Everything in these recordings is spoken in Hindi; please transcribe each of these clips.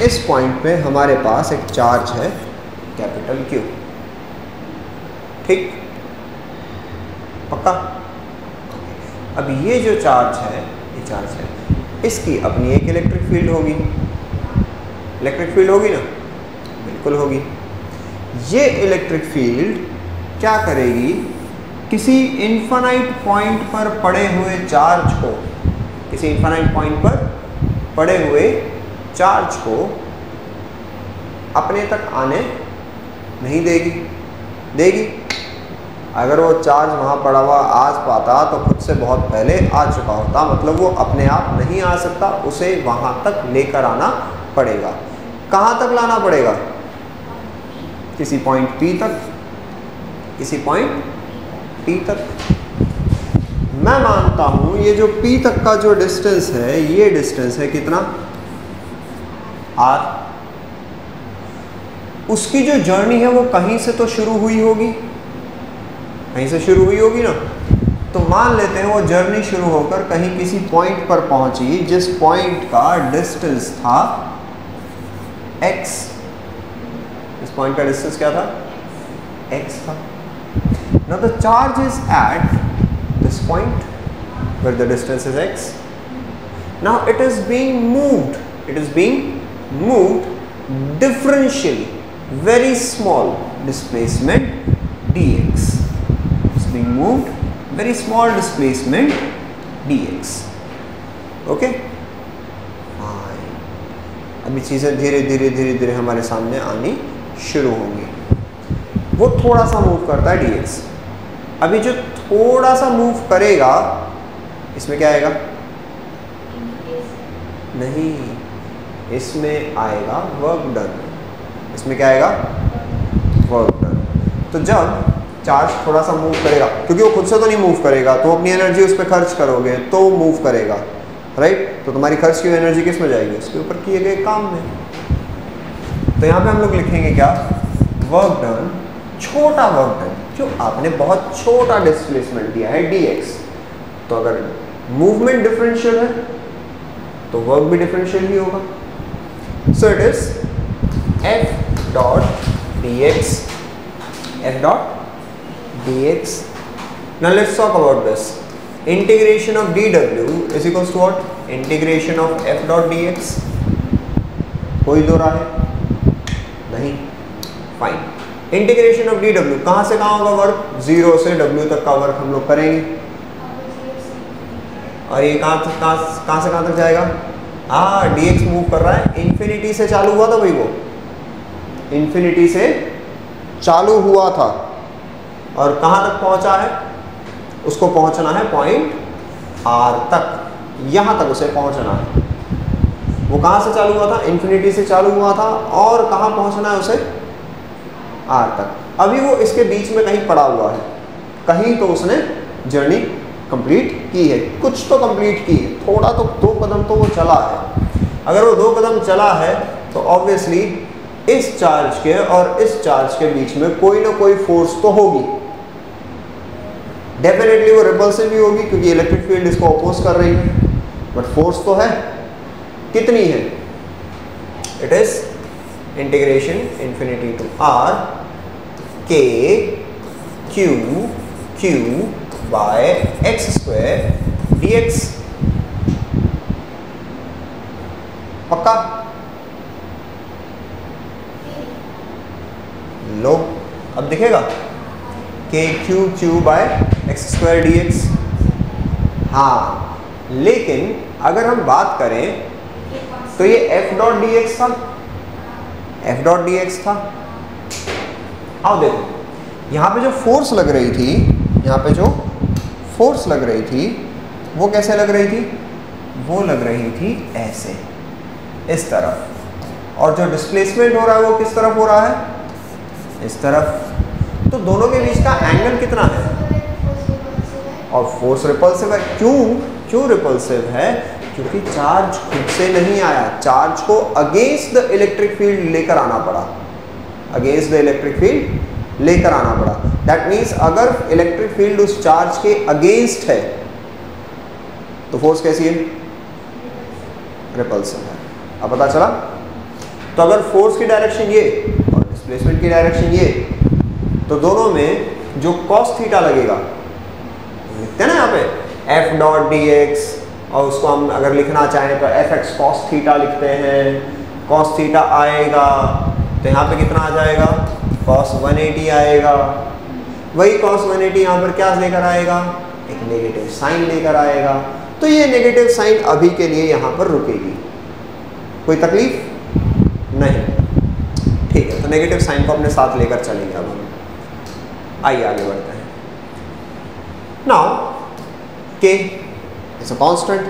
इस पॉइंट पे हमारे पास एक चार्ज है कैपिटल Q, ठीक, पक्का। अब ये जो चार्ज है, ये चार्ज है, इसकी अपनी एक इलेक्ट्रिक फील्ड होगी, इलेक्ट्रिक फील्ड होगी ना, बिल्कुल होगी। ये इलेक्ट्रिक फील्ड क्या करेगी, किसी इनफाइनाइट पॉइंट पर पड़े हुए चार्ज को, किसी इनफाइनाइट पॉइंट पर पड़े हुए चार्ज को अपने तक आने नहीं देगी, देगी। अगर वो चार्ज वहाँ पड़ा हुआ आ पाता तो खुद से बहुत पहले आ चुका होता, मतलब वो अपने आप नहीं आ सकता, उसे वहाँ तक लेकर आना पड़ेगा। कहाँ तक लाना पड़ेगा, किसी पॉइंट P तक, किसी पॉइंट P तक। मैं मानता हूँ ये जो P तक का जो डिस्टेंस है, ये डिस्टेंस है कितना, R। उसकी जो जर्नी है वो कहीं से तो शुरू हुई होगी, कहीं से शुरू हुई होगी ना। तो मान लेते हैं वो जर्नी शुरू होकर कहीं किसी पॉइंट पर पहुंची, जिस पॉइंट का डिस्टेंस था x। इस पॉइंट का डिस्टेंस क्या था, x था। Now the charge is at this point where the distance is x. Now it is being moved, it is being moved differentially, very small displacement dx. It's being moved very small displacement dx. Okay? Fine. अभी चीज़ें धीरे धीरे धीरे धीरे हमारे सामने आनी शुरू होंगी। वो थोड़ा सा मूव करता है dx। अभी जो थोड़ा सा मूव करेगा, इसमें क्या आएगा, नहीं, इसमें आएगा वर्क डन। इसमें क्या आएगा, वर्क डन। तो जब चार्ज थोड़ा सा मूव करेगा, क्योंकि वो खुद से तो नहीं मूव करेगा, तो अपनी एनर्जी उस पर खर्च करोगे तो मूव करेगा, राइट। तो तुम्हारी खर्च की एनर्जी किस में जाएगी, उसके ऊपर किए गए काम में। तो यहाँ पे हम लोग लिखेंगे क्या, वर्क डन, छोटा वर्क डन, जो आपने बहुत छोटा डिस्प्लेसमेंट दिया है dx। तो अगर मूवमेंट डिफरेंशियल है तो वर्क भी डिफरेंशियल ही होगा। So it is f dot dx, f dot dx. Now let's talk about this. Integration of dw is equals to what, integration of f dot dx. कोई दो राय नहीं, fine. Integration of D W, कहाँ से कहाँ होगा वर्क, 0 से w तक का वर्क हम लोग करेंगे। और ये कहाँ से कहाँ तक जाएगा, हाँ dx मूव कर रहा है, इन्फिनिटी से चालू हुआ था भाई, वो इन्फिनिटी से चालू हुआ था और कहाँ तक पहुँचा है, उसको पहुँचना है पॉइंट r तक, यहाँ तक उसे पहुँचना है। वो कहाँ से चालू हुआ था, इन्फिनिटी से चालू हुआ था, और कहाँ पहुँचना है उसे, R तक। अभी वो इसके बीच में कहीं पड़ा हुआ है, कहीं तो उसने जर्नी कंप्लीट की है, कुछ तो कंप्लीट की है, थोड़ा तो 2 कदम तो वो चला है। अगर वो 2 कदम चला है तो ऑब्वियसली इस चार्ज के और इस चार्ज के बीच में कोई ना कोई फोर्स तो होगी, डेफिनेटली वो रिपल्सिव भी होगी क्योंकि इलेक्ट्रिक फील्ड इसको अपोज कर रही है, बट फोर्स तो है। कितनी है, it is integration infinity to r k q by x square dx। पक्का, लो अब दिखेगा k q by x square dx। हाँ, लेकिन अगर हम बात करें तो ये f डॉट dx था, f डॉट dx था। आओ देखो, यहाँ पे जो फोर्स लग रही थी, यहाँ पे जो फोर्स लग रही थी वो कैसे लग रही थी, वो लग रही थी ऐसे, इस तरफ, और जो डिस्प्लेसमेंट हो रहा है वो किस तरफ हो रहा है, इस तरफ। तो दोनों के बीच का एंगल कितना है, और फोर्स रिपल्सिव है। क्यों रिपल्सिव है, क्योंकि चार्ज खुद से नहीं आया, चार्ज को अगेंस्ट द इलेक्ट्रिक फील्ड लेकर आना पड़ा, अगेंस्ट द इलेक्ट्रिक फील्ड लेकर आना पड़ा। दैट मीन्स अगर इलेक्ट्रिक फील्ड उस चार्ज के अगेंस्ट है तो फोर्स कैसी है, रिपल्सिव है। अब पता चला। तो अगर फोर्स की डायरेक्शन ये और डिस्प्लेसमेंट की डायरेक्शन ये, तो दोनों में जो cos थीटा लगेगा, लिखते हैं ना यहाँ पे f डॉट डी एक्स, और उसको हम अगर लिखना चाहें तो एफ एक्स कॉस थीटा लिखते हैं। कॉस थीटा आएगा तो यहाँ पे कितना आ जाएगा, cos 180 आएगा। वही cos 180 यहाँ पर क्या लेकर आएगा, एक नेगेटिव साइन लेकर आएगा। तो ये नेगेटिव साइन अभी के लिए यहाँ पर रुकेगी, कोई तकलीफ नहीं, ठीक है। तो नेगेटिव साइन को अपने साथ लेकर चलेंगे अब हम। आइए आगे बढ़ते हैं। Now k is a constant.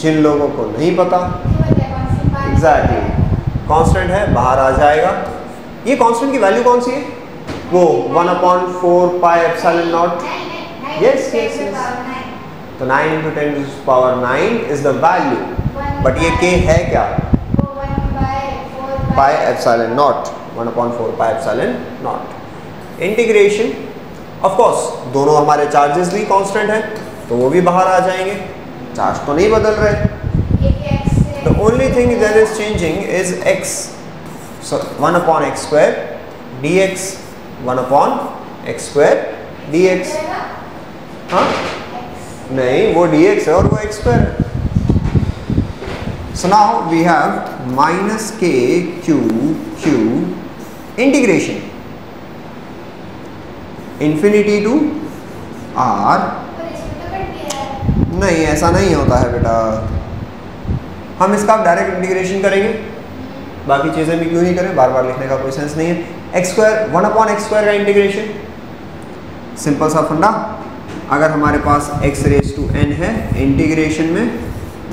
जिन लोगों को नहीं पता, एग्जैक्टली कांस्टेंट है, बाहर आ जाएगा। ये कांस्टेंट की वैल्यू कौन सी है, वो 1/4 pi epsilon not. Yes yes yes, तो 9 × 10⁹ इज द वैल्यू, बट ये k है क्या, pi epsilon not, 1/4 pi epsilon not. Integration, of course दोनों हमारे चार्जेस भी कांस्टेंट है, तो वो भी बाहर आ जाएंगे, चार्ज तो नहीं बदल रहे। The only thing that is changing is x, so 1/x² dx, 1/x² dx। हाँ नहीं, वो dx है और वो x² है। So now we have -k q integration infinity to r। नहीं, ऐसा नहीं होता है बेटा, हम इसका डायरेक्ट इंटीग्रेशन करेंगे, बाकी चीज़ें भी क्यों नहीं करें, बार बार लिखने का कोई सेंस नहीं है। x² 1/x² का इंटीग्रेशन, सिंपल सा फंडा। अगर हमारे पास x⁴n है इंटीग्रेशन में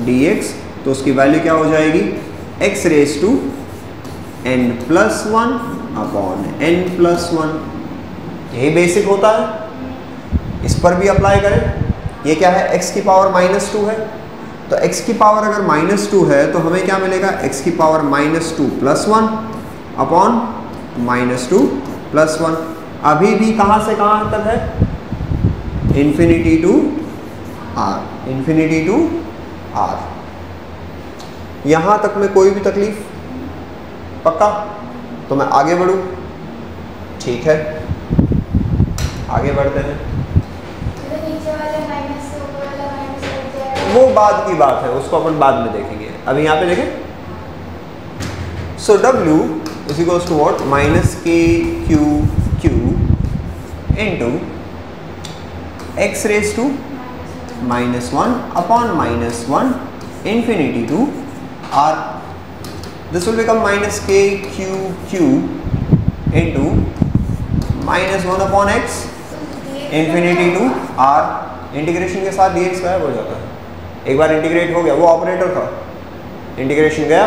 dx, तो उसकी वैल्यू क्या हो जाएगी, x⁴n+1/n+1। यही बेसिक होता है, इस पर भी अप्लाई करें। ये क्या है, x की पावर -2 है, तो x की पावर अगर -2 है तो हमें क्या मिलेगा, x की पावर -2+1/-2 +1। अभी भी कहाँ से कहाँ तक है, infinity to r, infinity to r। यहाँ तक में कोई भी तकलीफ, पक्का? तो मैं आगे बढ़ूँ, ठीक है, आगे बढ़ते हैं। वो बाद की बात है, उसको अपन बाद में देखेंगे, अभी यहाँ पे देखें। So W is equals to what, -k into x⁻1/-1 infinity to r। This will become -k into -1/x infinity to r। Integration के साथ dx गायब हो जाता है, एक बार इंटीग्रेट हो गया, वो ऑपरेटर था, इंटीग्रेशन गया,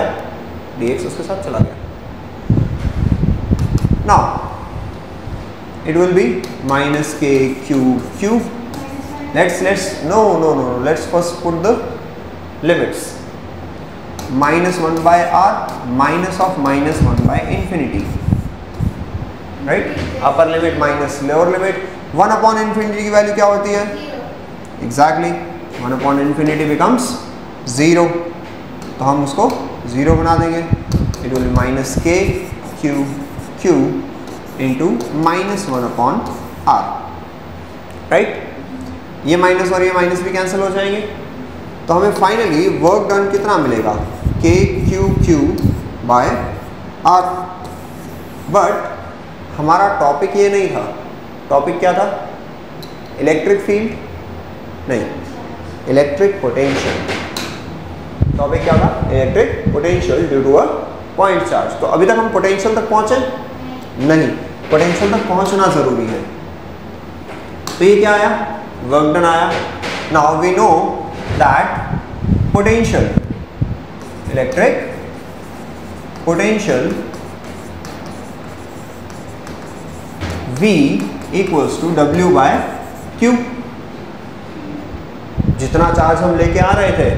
dx उसके साथ चला गया। Now it will B -k let's first put the limits। -1/r -1/∞, right, upper limit minus lower limit. 1/∞ की वैल्यू क्या होती है, एग्जैक्टली 1/∞ बिकम्स 0, तो हम उसको 0 बना देंगे। It will -k into -1/r, right. ये माइनस और ये माइनस भी कैंसिल हो जाएंगे, तो हमें फाइनली वर्क डन कितना मिलेगा, k/r। बट हमारा टॉपिक ये नहीं था, टॉपिक क्या था, इलेक्ट्रिक फील्ड नहीं, इलेक्ट्रिक पोटेंशियल। टॉपिक क्या था, electric potential due to a point charge. तो अभी तक हम पोटेंशियल तक पहुंचे नहीं, पोटेंशियल तक पहुंचना जरूरी है। तो ये क्या आया, वर्क डन आया। Now we know that potential, electric potential V equals to W/Q। जितना चार्ज हम लेके आ रहे थे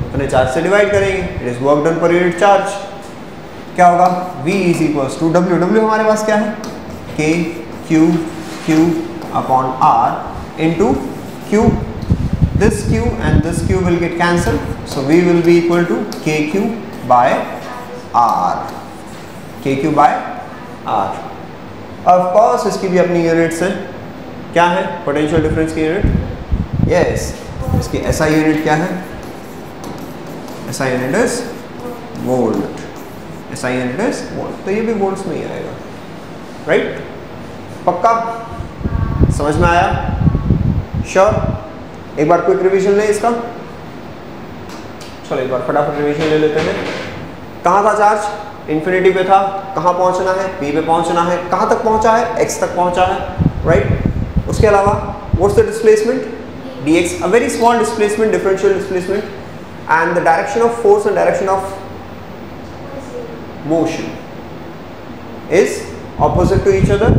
उतने चार्ज से डिवाइड करेंगे, it is work done per unit charge. क्या होगा, V is equals to W। W हमारे पास क्या है, Q/R into Q। This Q and this Q will get cancelled, so V will be equal to KQ/R। R, K Q by R. Of course इसकी भी अपनी यूनिट्स हैं। क्या है पोटेंशियल डिफरेंस की यूनिट? यस, इसकी एसआई यूनिट क्या है? SI unit is volt, SI unit is volt. तो ये भी वोल्ट्स में ही आएगा, राइट? पक्का समझ में आया? श्योर? एक बार क्विक रिवीजन ले इसका। चलो एक बार फटाफट रिवीजन ले लेते हैं। कहाँ था चार्ज? इन्फिनिटी पे था। कहाँ पहुंचना है? पी पे पहुंचना है। कहाँ तक पहुंचा है? एक्स तक पहुंचा है, राइट? उसके अलावा what's the displacement? dx, a very small displacement, differential displacement, and the direction of force and direction of motion is opposite to each other.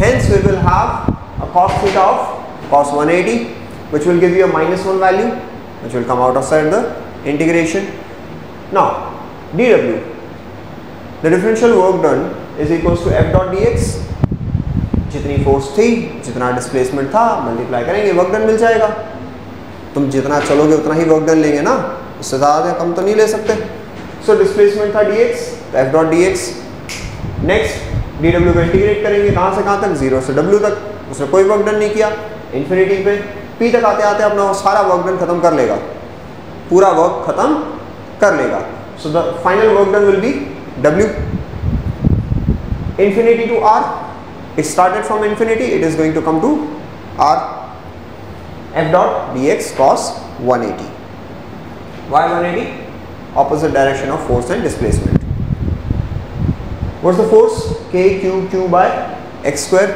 Hence we will have a cos theta of cos 180, which will give you a -1 value, which will come out outside the integration. Now dw, the differential work done is equals to f dot dx. जितनी फोर्स थी, जितना डिस्प्लेसमेंट था, मल्टीप्लाई करेंगे, वर्क डन मिल जाएगा। तुम जितना चलोगे उतना ही वर्क डन लेंगे ना, उससे ज़्यादा कम तो नहीं ले सकते। सो डिस्प्लेसमेंट था dx, तो f dot dx। Next dw को इंटीग्रेट करेंगे, कहाँ से कहाँ तक? 0 से w तक। उसने कोई वर्क डन नहीं किया। इन्फिनिटी पे p तक आते आते अपना सारा वर्क डन खत्म कर लेगा, पूरा वर्क खत्म कर लेगा। So the final work done will be w infinity to r. It started from infinity, it is going to come to r, f dot dx cos 180. Why 180? Opposite direction of force and displacement. What's the force? K q q by x square.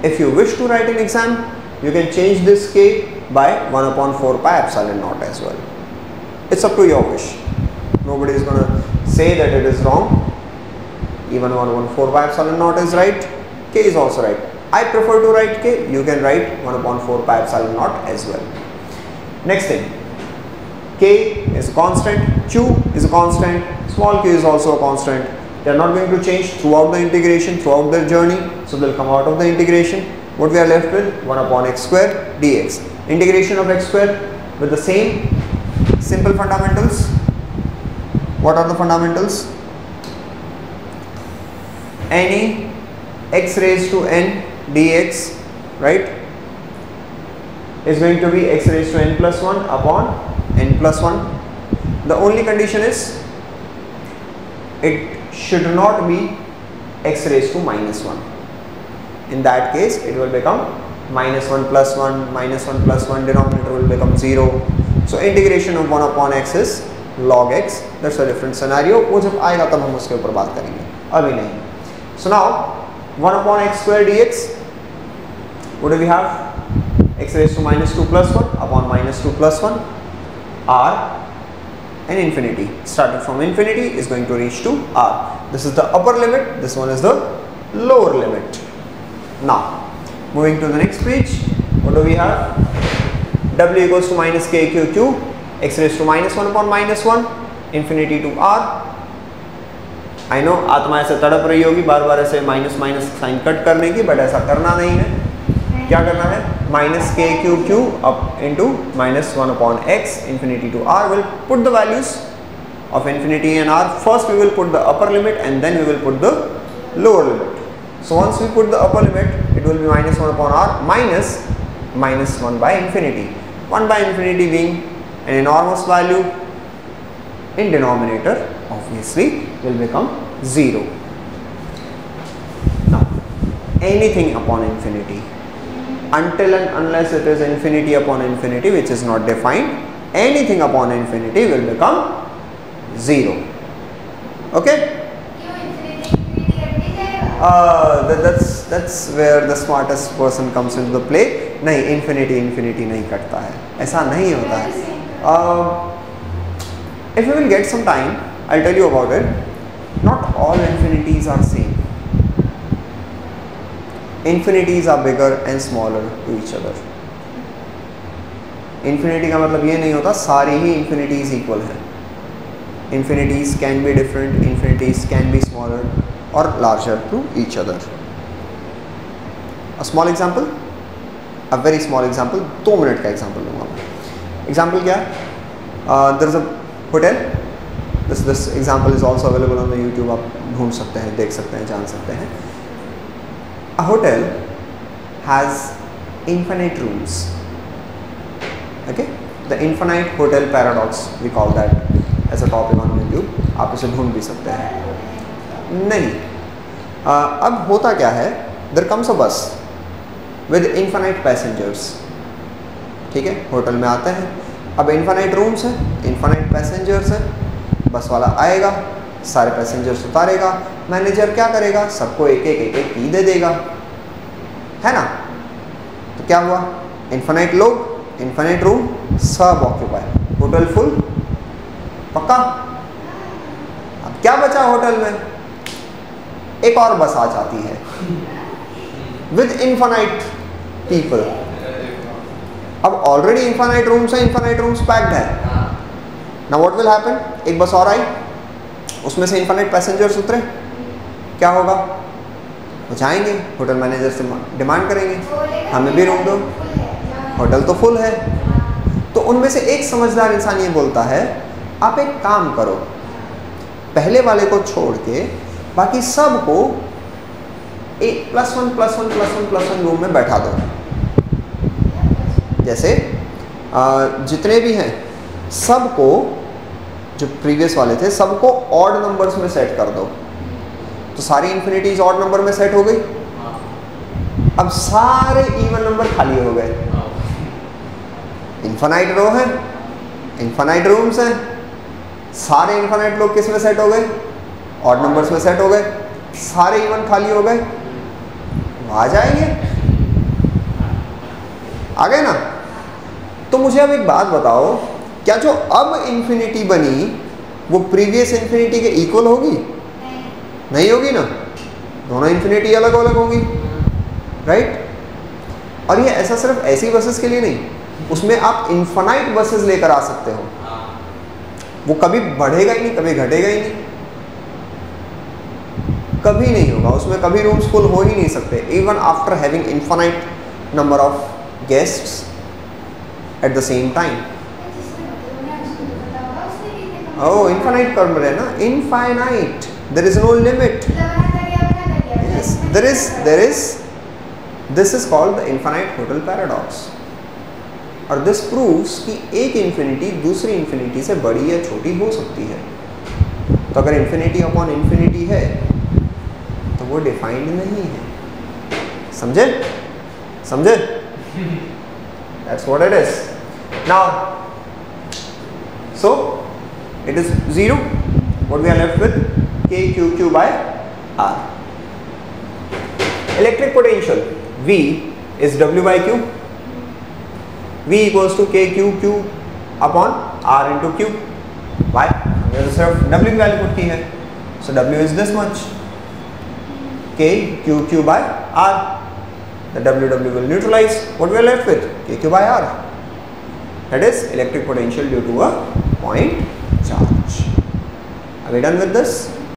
If you wish to write in exam, you can change this k by 1 upon 4 pi epsilon naught as well. It's up to your wish. Nobody is going to say that it is wrong. Even 1 upon 4 pi epsilon naught is right. K is also right. I prefer to write K. You can write 1 upon 4 pi epsilon naught as well. Next thing, K is a constant, Q is a constant, small q is also a constant. They are not going to change throughout the integration, throughout their journey. So they will come out of the integration. What we are left with? 1 upon x square dx. Integration of x square with the same simple fundamentals. What are the fundamentals? Any x raised to n dx, right, is going to be x raised to n plus 1 upon n plus 1. The only condition is it should not be x raised to minus 1. In that case it will become -1 plus 1, -1 plus 1, denominator will become 0. So integration of 1 upon x is log x. That's a different scenario. वो जब आएगा तब हम उसके ऊपर बात करेंगे, अभी नहीं. So now 1 upon x square dx, what do we have? X raised to -2 plus 1 upon -2 plus 1 r and infinity. Starting from infinity is going to reach to r. This is the upper limit, this one is the lower limit. Now moving to the next page, what do we have? W equals to minus k q q, x raised to -1 upon -1, infinity to r. I know आत्मा ऐसे तड़प रही होगी बार बार ऐसे माइनस माइनस साइन कट करने की, बट ऐसा करना नहीं है। क्या करना है? Minus k q q up into -1 upon x infinity to r. Will put the values of infinity and r. First we will put the upper limit and then we will put the lower limit. So once we put the upper limit it will be -1 upon r minus -1 by infinity. 1 by infinity being an enormous value, in denominator obviously will become 0. Now anything upon infinity, until and unless it is infinity upon infinity which is not defined, anything upon infinity will become 0. Okay, that's where the smartest person comes into the play. नहीं, infinity नहीं कटता है, ऐसा नहीं होता है. If you will get some time, I'll tell you about it. Not all infinities are same. Infinities are bigger and smaller to each other. Infinity का मतलब ये नहीं होता सारी ही infinities equal हैं. Infinities can be different, infinities can be smaller or larger to each other. A small example, a very small example, 2 minute का example दूंगा मैं. Example क्या है? There is a hotel. This example is also available on the YouTube, आप ढूंढ सकते हैं, देख सकते हैं, जान सकते हैं. A hotel has infinite rooms. Okay, the infinite hotel paradox we call that as a topic on YouTube. आप इसे ढूंढ भी सकते हैं. नहीं, अब होता क्या है, there comes a bus with infinite passengers. ठीक है, होटल में आते हैं, अब infinite rooms है, infinite passengers है, बस वाला आएगा, सारे पैसेंजर्स उतारेगा, मैनेजर क्या करेगा, सबको एक एक की दे देगा, है ना. तो क्या हुआ, इन्फिनाइट लोग, इन्फिनाइट रूम, सब ऑक्यूपाई, होटल फुल, पक्का. अब क्या बचा होटल में, एक और बस आ जाती है विद इन्फिनाइट पीपल. अब ऑलरेडी इन्फिनाइट रूम्स है, इन्फिनाइट रूम्स पैक्ड है. नाउ व्हाट विल हैपन, एक बस और आई, उसमें से इन्फिनाइट पैसेंजर्स उतरे, क्या होगा, वो जाएंगे होटल मैनेजर से डिमांड करेंगे, हमें भी रूम दो, होटल तो फुल है. तो उनमें से एक समझदार इंसान ये बोलता है, आप एक काम करो, पहले वाले को छोड़ के बाकी सबको एक +1 रूम में बैठा दो. जैसे जितने भी हैं सबको, जो प्रीवियस वाले थे सबको ऑड नंबर्स में सेट कर दो. तो सारी इन्फिनिटीज ऑड नंबर में सेट हो गई. अब सारे इवन नंबर खाली हो गए. इन्फिनाइट रो है, इन्फिनाइट रूम्स हैं, सारे इन्फिनाइट लोग किस में सेट हो गए, ऑड नंबर्स में सेट हो गए, सारे इवन खाली हो गए. आ जाएंगे, आ गए ना. तो मुझे अब एक बात बताओ, क्या जो अब इन्फिनिटी बनी वो प्रीवियस इन्फिनिटी के इक्वल होगी? नहीं होगी ना, दोनों इन्फिनिटी अलग अलग होंगी, राइट. और ये ऐसा सिर्फ ऐसी बसेस के लिए नहीं, उसमें आप इन्फिनाइट बसेस लेकर आ सकते हो. वो कभी बढ़ेगा ही नहीं, कभी घटेगा ही नहीं, कभी नहीं होगा उसमें, कभी रूम्स फुल हो ही नहीं सकते, even after having infinite number of guests at the same time. Oh, infinite कर रहे हैं ना, infinite, there is no limit. Yes, there is. This is called the infinite hotel paradox. और this proves कि एक infinity दूसरी infinity से बड़ी या छोटी हो सकती है. तो अगर infinity upon infinity है तो वो defined नहीं है. समझे? समझे? That's what it is. Now, so it is 0. What we are left with? KQQ by R. Electric potential V is W by Q. V equals to KQQ upon R into Q. Why? हमने तो सिर्फ W की वैल्यू पुट की है, so W is this much. KQQ by R. The W will neutralize. What we are left with? KQ by R. That is electric potential due to a point charge. Are we done with this?